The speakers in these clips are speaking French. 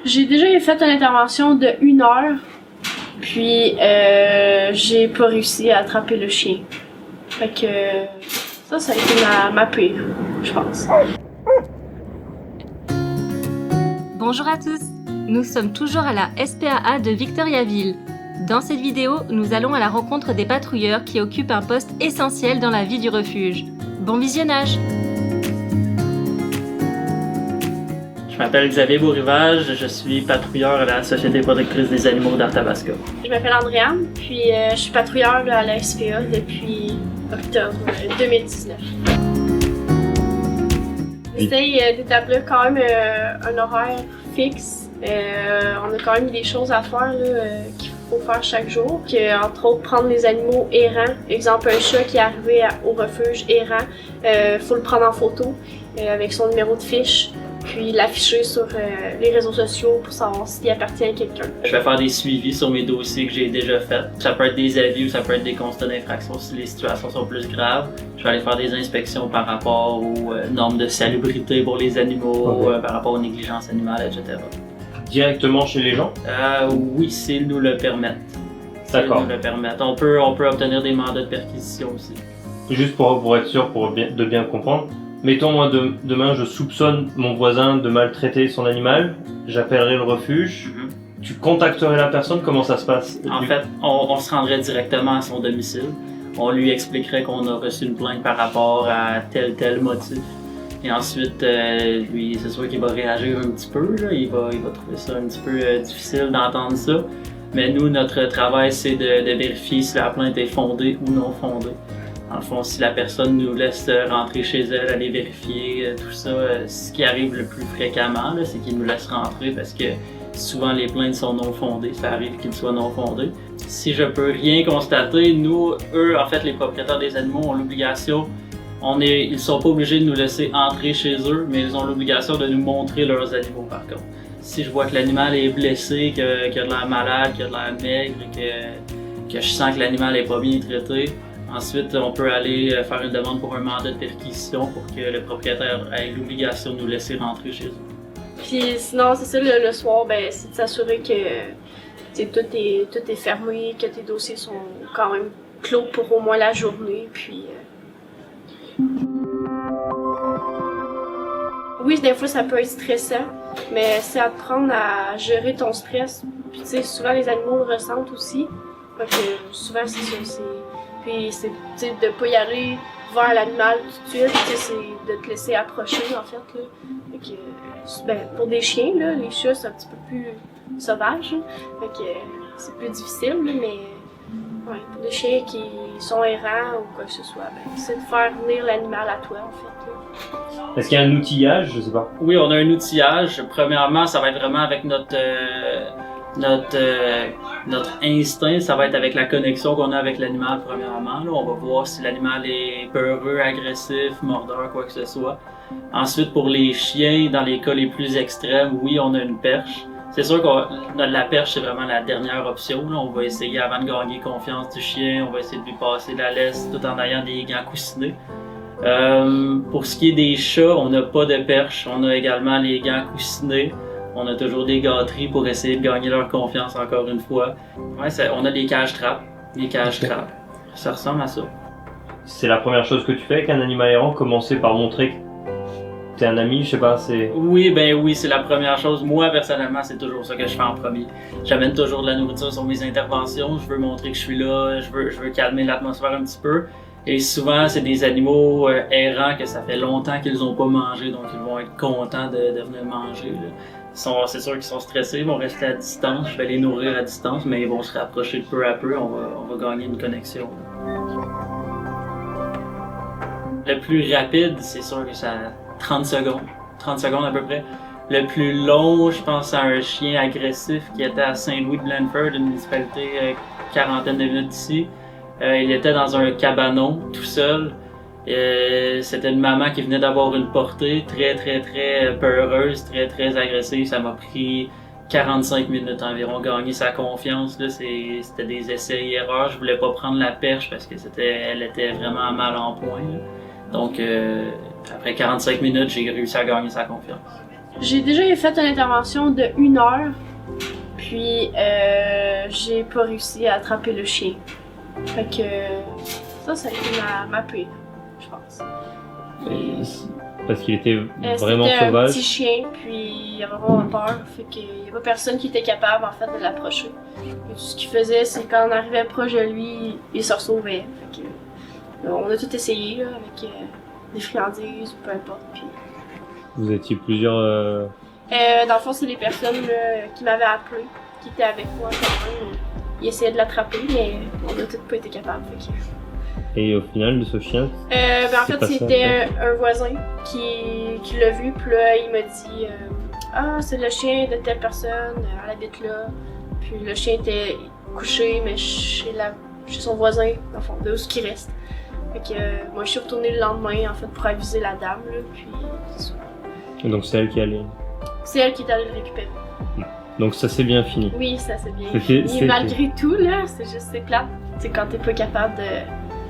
J'ai déjà fait une intervention de 1 heure, puis j'ai pas réussi à attraper le chien. Fait que ça a été ma pire, je pense. Bonjour à tous, nous sommes toujours à la SPAA de Victoriaville. Dans cette vidéo, nous allons à la rencontre des patrouilleurs qui occupent un poste essentiel dans la vie du refuge. Bon visionnage! Je m'appelle Xavier Beaurivage, je suis patrouilleur à la Société protectrice des animaux d'Arthabasca. Je m'appelle Andréane, puis je suis patrouilleur à la SPA depuis octobre 2019. J'essaye d'établir quand même un horaire fixe. On a quand même des choses à faire qu'il faut faire chaque jour. Entre autres, prendre les animaux errants. Exemple, un chat qui est arrivé au refuge errant, faut le prendre en photo avec son numéro de fiche, puis l'afficher sur les réseaux sociaux pour savoir s'il appartient à quelqu'un. Je vais faire des suivis sur mes dossiers que j'ai déjà faits. Ça peut être des avis ou ça peut être des constats d'infraction si les situations sont plus graves. Je vais aller faire des inspections par rapport aux normes de salubrité pour les animaux, par rapport aux négligences animales, etc. Directement chez les gens? Oui, s'ils nous le permettent. D'accord. S'ils nous le permettent. On peut obtenir des mandats de perquisition aussi. Juste pour être sûr de bien comprendre, mettons moi demain je soupçonne mon voisin de maltraiter son animal, j'appellerai le refuge, tu contacterais la personne, comment ça se passe? En fait, on se rendrait directement à son domicile, on lui expliquerait qu'on a reçu une plainte par rapport à tel motif. Et ensuite, lui, c'est sûr qu'il va réagir un petit peu, là. Il va trouver ça un petit peu difficile d'entendre ça. Mais nous, notre travail, c'est de vérifier si la plainte est fondée ou non fondée. Dans le fond, si la personne nous laisse rentrer chez elle, aller vérifier tout ça, ce qui arrive le plus fréquemment, là, c'est qu'ils nous laissent rentrer parce que souvent les plaintes sont non fondées, ça arrive qu'ils soient non fondées. Si je peux rien constater, eux, en fait, les propriétaires des animaux ont l'obligation, ils sont pas obligés de nous laisser entrer chez eux, mais ils ont l'obligation de nous montrer leurs animaux par contre. Si je vois que l'animal est blessé, qu'il a de l'air malade, qu'il a de l'air maigre, que je sens que l'animal est pas bien traité, ensuite, on peut aller faire une demande pour un mandat de perquisition pour que le propriétaire ait l'obligation de nous laisser rentrer chez eux. Puis sinon, c'est ça, le soir, c'est de s'assurer que tout est fermé, que tes dossiers sont quand même clos pour au moins la journée. Puis, oui, des fois, ça peut être stressant, mais c'est apprendre à gérer ton stress. Puis, tu sais, souvent, les animaux le ressentent aussi. Donc, souvent, c'est ça. Puis c'est de pas y aller vers l'animal tout de suite, c'est de te laisser approcher en fait. Là. Fait que, pour des chiens, là, les chats c'est un petit peu plus sauvage, fait que c'est plus difficile, là, mais pour des chiens qui sont errants ou quoi que ce soit, c'est de faire venir l'animal à toi en fait. Là. Est-ce qu'il y a un outillage? Je sais pas. Oui, on a un outillage. Premièrement, ça va être vraiment avec notre instinct, ça va être avec la connexion qu'on a avec l'animal premièrement. Là, on va voir si l'animal est peureux, agressif, mordeur, quoi que ce soit. Ensuite, pour les chiens, dans les cas les plus extrêmes, oui, on a une perche. C'est sûr que la perche, c'est vraiment la dernière option. Là. On va essayer, avant de gagner confiance du chien, on va essayer de lui passer la laisse tout en ayant des gants coussinés. Pour ce qui est des chats, on n'a pas de perche. On a également les gants coussinés. On a toujours des gâteries pour essayer de gagner leur confiance encore une fois. Ouais, on a des cages-trappes. Ça ressemble à ça. C'est la première chose que tu fais avec un animal errant, commencer par montrer que t'es un ami, je sais pas, c'est... Oui, c'est la première chose. Moi, personnellement, c'est toujours ça que je fais en premier. J'amène toujours de la nourriture sur mes interventions. Je veux montrer que je suis là, je veux calmer l'atmosphère un petit peu. Et souvent, c'est des animaux errants que ça fait longtemps qu'ils n'ont pas mangé, donc ils vont être contents de venir manger. Là. C'est sûr qu'ils sont stressés, ils vont rester à distance, je vais les nourrir à distance, mais ils vont se rapprocher de peu à peu, on va gagner une connexion. Le plus rapide, c'est sûr que ça 30 secondes à peu près. Le plus long, je pense à un chien agressif qui était à Saint-Louis-de-Blandford, une municipalité quarantaine de minutes d'ici. Il était dans un cabanon, tout seul. C'était une maman qui venait d'avoir une portée très peureuse, très agressive. Ça m'a pris 45 minutes environ gagner sa confiance. Là, c'était des essais et erreurs. Je voulais pas prendre la perche parce que elle était vraiment mal en point. Là. Donc après 45 minutes, j'ai réussi à gagner sa confiance. J'ai déjà fait une intervention de 1 heure, puis j'ai pas réussi à attraper le chien. Fait que ça a été ma pire, je pense. Parce qu'il était vraiment C'était un sauvage. petit chien, puis il avait vraiment peur, fait qu'il y avait personne qui était capable en fait de l'approcher. Et tout ce qu'il faisait, c'est quand on arrivait proche de lui, il se sauvait. Fait que, on a tout essayé là, avec des friandises ou peu importe. Puis, Vous étiez plusieurs. dans le fond, c'est les personnes là, qui m'avaient appelé, qui étaient avec moi quand même. Ils essayaient de l'attraper, mais on n'a tous pas été capables. Fait que... Et au final, de ce chien, en c'est fait, pas ça, c'était un voisin qui l'a vu, puis là, il m'a dit ah, c'est le chien de telle personne, elle habite là. Puis le chien était couché, mais chez son voisin, dans le fond, de où ce qui reste. Fait que moi, je suis retournée le lendemain, en fait, pour aviser la dame, là, puis c'est ça. Et donc c'est elle qui allait. C'est elle qui est allée le récupérer. Donc ça s'est bien fini. Oui, ça c'est bien. C'était- Et malgré tout, là, c'est plate. C'est quand t'es pas capable de...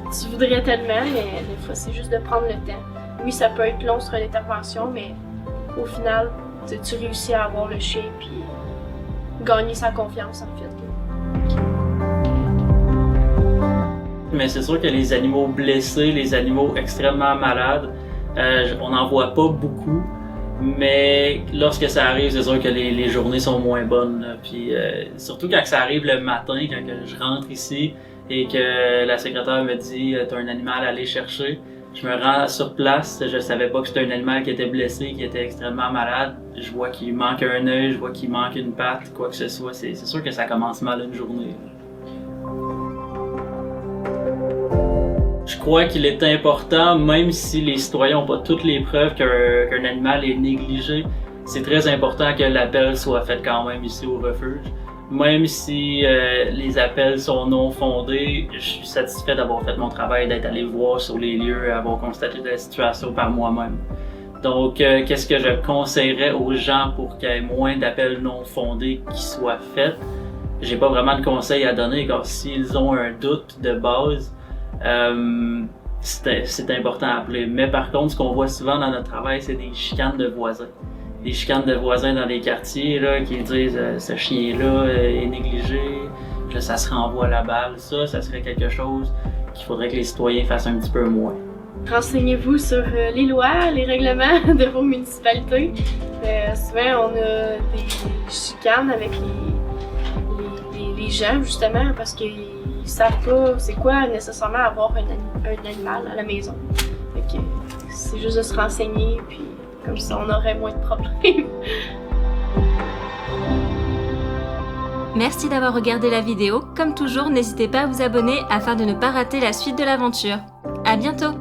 Tu voudrais tellement, mais des fois, c'est juste de prendre le temps. Oui, ça peut être long sur l'intervention, mais au final, tu réussis à avoir le chien, puis gagner sa confiance, en fait. Mais c'est sûr que les animaux blessés, les animaux extrêmement malades, on n'en voit pas beaucoup. Mais lorsque ça arrive, c'est sûr que les journées sont moins bonnes. Là. Puis surtout quand ça arrive le matin, quand que je rentre ici et que la secrétaire me dit « T'as un animal à aller chercher », je me rends sur place, je savais pas que c'était un animal qui était blessé, qui était extrêmement malade. Je vois qu'il manque un œil, je vois qu'il manque une patte, quoi que ce soit. C'est sûr que ça commence mal une journée. Je crois qu'il est important, même si les citoyens n'ont pas toutes les preuves qu'un animal est négligé, c'est très important que l'appel soit fait quand même ici au refuge. Même si les appels sont non fondés, je suis satisfait d'avoir fait mon travail, d'être allé voir sur les lieux, d'avoir constaté la situation par moi-même. Donc, qu'est-ce que je conseillerais aux gens pour qu'il y ait moins d'appels non fondés qui soient faits? J'ai pas vraiment de conseils à donner, car s'ils ont un doute de base, c'est important à appeler. Mais par contre, ce qu'on voit souvent dans notre travail, c'est des chicanes de voisins. Des chicanes de voisins dans les quartiers là, qui disent ce chien-là est négligé, que ça se renvoie la balle. Ça serait quelque chose qu'il faudrait que les citoyens fassent un petit peu moins. Renseignez-vous sur les lois, les règlements de vos municipalités. Souvent, on a des chicanes avec les gens, justement, parce qu'ils savent pas c'est quoi nécessairement avoir un animal à la maison. Fait que c'est juste de se renseigner, puis comme ça, on aurait moins de problèmes. Merci d'avoir regardé la vidéo. Comme toujours, n'hésitez pas à vous abonner afin de ne pas rater la suite de l'aventure. À bientôt!